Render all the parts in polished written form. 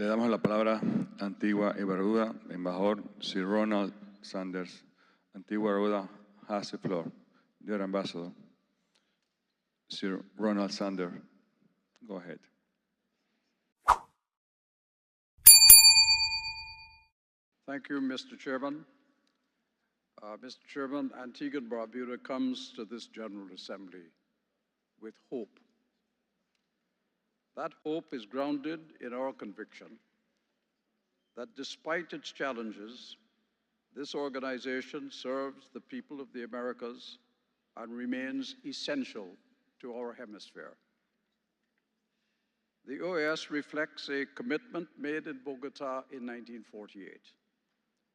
Le damos la palabra a Antigua y Barbuda, embajador Sir Ronald Sanders. Antigua and Barbuda has the floor. Dear Ambassador, Sir Ronald Sanders, go ahead. Thank you, Mr. Chairman. Mr. Chairman, Antigua and Barbuda comes to this General Assembly with hope. That hope is grounded in our conviction that despite its challenges, this organization serves the people of the Americas and remains essential to our hemisphere. The OAS reflects a commitment made in Bogota in 1948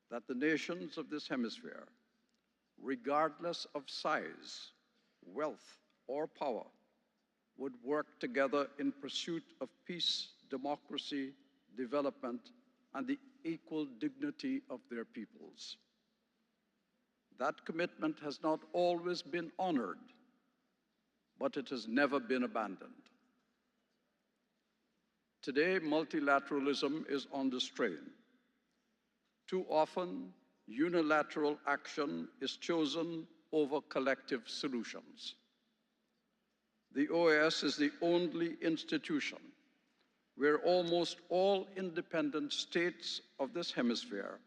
that the nations of this hemisphere, regardless of size, wealth, or power, would work together in pursuit of peace, democracy, development, and the equal dignity of their peoples. That commitment has not always been honored, but it has never been abandoned. Today, multilateralism is on the strain. Too often, unilateral action is chosen over collective solutions. The OAS is the only institution where almost all independent states of this hemisphere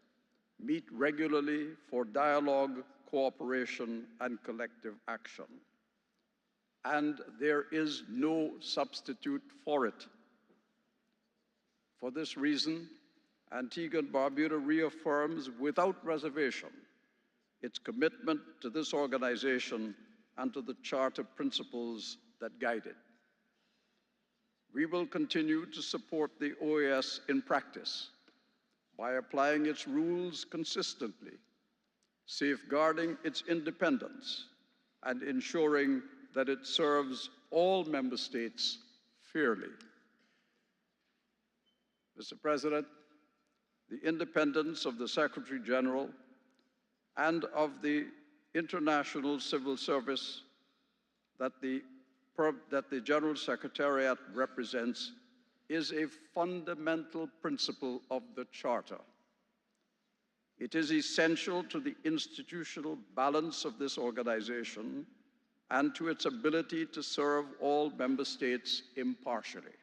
meet regularly for dialogue, cooperation, and collective action. And there is no substitute for it. For this reason, Antigua and Barbuda reaffirms without reservation its commitment to this organization and to the Charter principles that guide it. We will continue to support the OAS in practice by applying its rules consistently, safeguarding its independence, and ensuring that it serves all member states fairly. Mr. President, the independence of the Secretary General and of the International Civil Service that the General Secretariat represents is a fundamental principle of the Charter. It is essential to the institutional balance of this organization and to its ability to serve all member states impartially.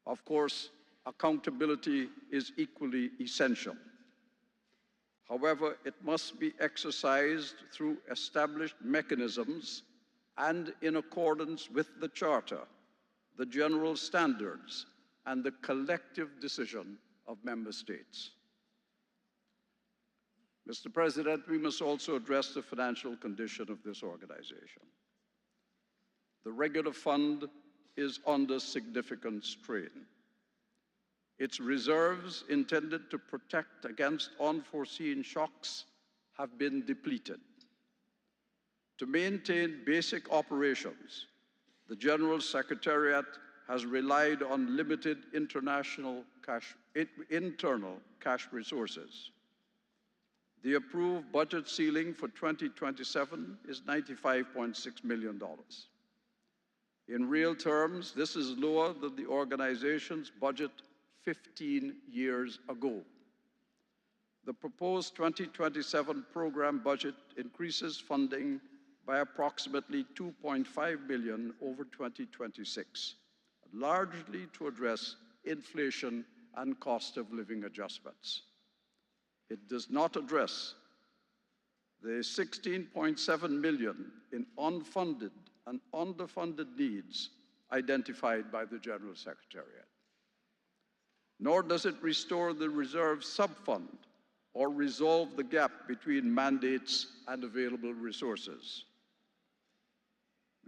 Of course, accountability is equally essential. However, it must be exercised through established mechanisms and in accordance with the Charter, the general standards, and the collective decision of member states. Mr. President, we must also address the financial condition of this organization. The regular fund is under significant strain. Its reserves intended to protect against unforeseen shocks have been depleted. To maintain basic operations, the General Secretariat has relied on limited internal cash resources. The approved budget ceiling for 2027 is $95.6 million. In real terms, this is lower than the organization's budget 15 years ago. The proposed 2027 program budget increases funding by approximately $2.5 billion over 2026, largely to address inflation and cost of living adjustments. It does not address the $16.7 million in unfunded and underfunded needs identified by the General Secretariat. Nor does it restore the reserve subfund or resolve the gap between mandates and available resources.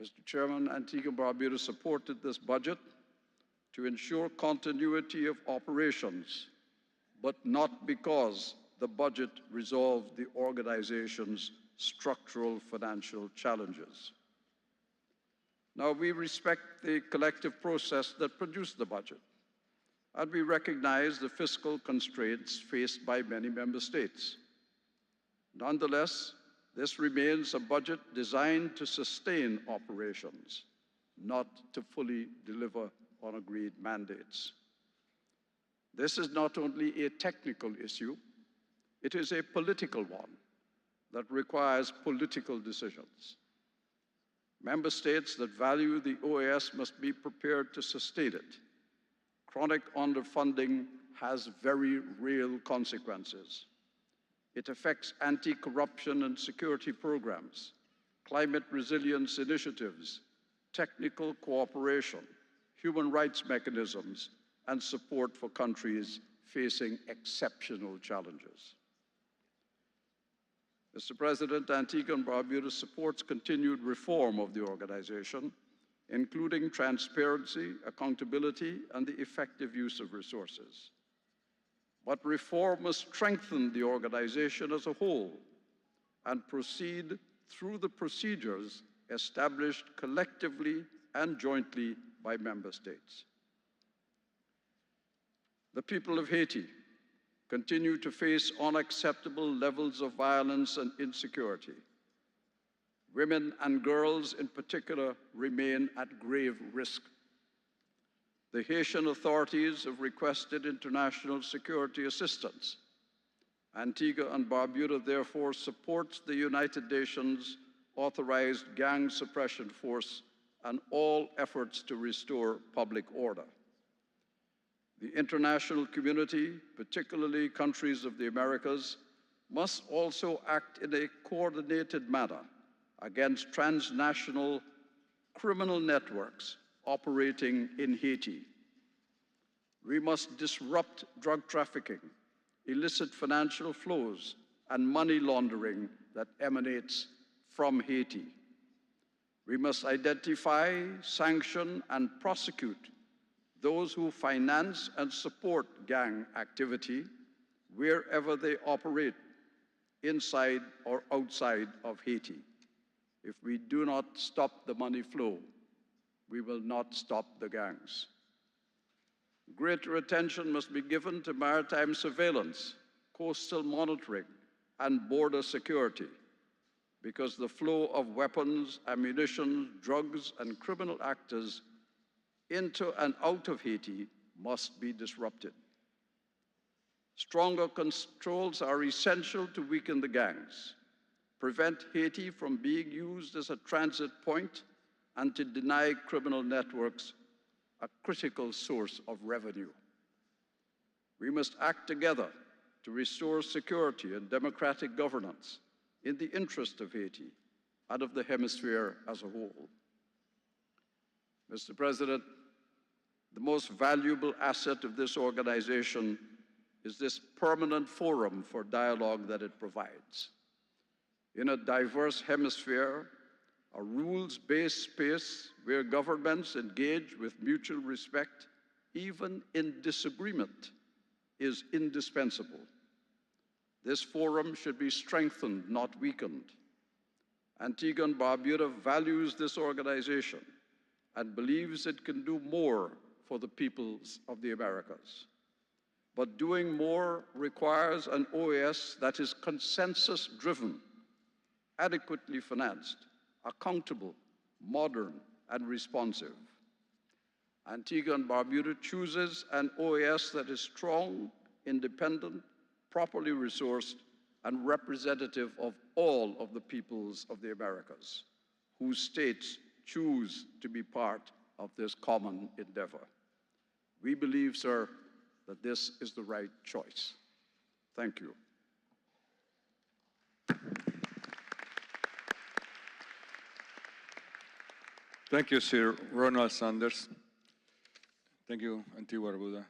Mr. Chairman, Antigua and Barbuda supported this budget to ensure continuity of operations, but not because the budget resolved the organization's structural financial challenges. Now, we respect the collective process that produced the budget, and we recognize the fiscal constraints faced by many member states. Nonetheless, this remains a budget designed to sustain operations, not to fully deliver on agreed mandates. This is not only a technical issue, it is a political one that requires political decisions. Member states that value the OAS must be prepared to sustain it. Chronic underfunding has very real consequences. It affects anti-corruption and security programs, climate resilience initiatives, technical cooperation, human rights mechanisms, and support for countries facing exceptional challenges. Mr. President, Antigua and Barbuda supports continued reform of the organization, including transparency, accountability, and the effective use of resources. But reform must strengthen the organization as a whole and proceed through the procedures established collectively and jointly by member states. The people of Haiti continue to face unacceptable levels of violence and insecurity. Women and girls in particular remain at grave risk. The Haitian authorities have requested international security assistance. Antigua and Barbuda therefore supports the United Nations authorized gang suppression force and all efforts to restore public order. The international community, particularly countries of the Americas, must also act in a coordinated manner against transnational criminal networks operating in Haiti. We must disrupt drug trafficking, illicit financial flows, and money laundering that emanates from Haiti. We must identify, sanction, and prosecute those who finance and support gang activity wherever they operate, inside or outside of Haiti. If we do not stop the money flow, we will not stop the gangs. Greater attention must be given to maritime surveillance, coastal monitoring, and border security, because the flow of weapons, ammunition, drugs, and criminal actors into and out of Haiti must be disrupted. Stronger controls are essential to weaken the gangs, prevent Haiti from being used as a transit point, and to deny criminal networks a critical source of revenue. We must act together to restore security and democratic governance in the interest of Haiti and of the hemisphere as a whole. Mr. President, the most valuable asset of this organization is this permanent forum for dialogue that it provides. In a diverse hemisphere, a rules-based space where governments engage with mutual respect, even in disagreement, is indispensable. This forum should be strengthened, not weakened. Antigua and Barbuda values this organization and believes it can do more for the peoples of the Americas. But doing more requires an OAS that is consensus-driven, adequately financed, accountable, modern, and responsive. Antigua and Barbuda chooses an OAS that is strong, independent, properly resourced, and representative of all of the peoples of the Americas, whose states choose to be part of this common endeavor. We believe, sir, that this is the right choice. Thank you. Thank you, Sir Ronald Sanders. Thank you, Antigua and Barbuda.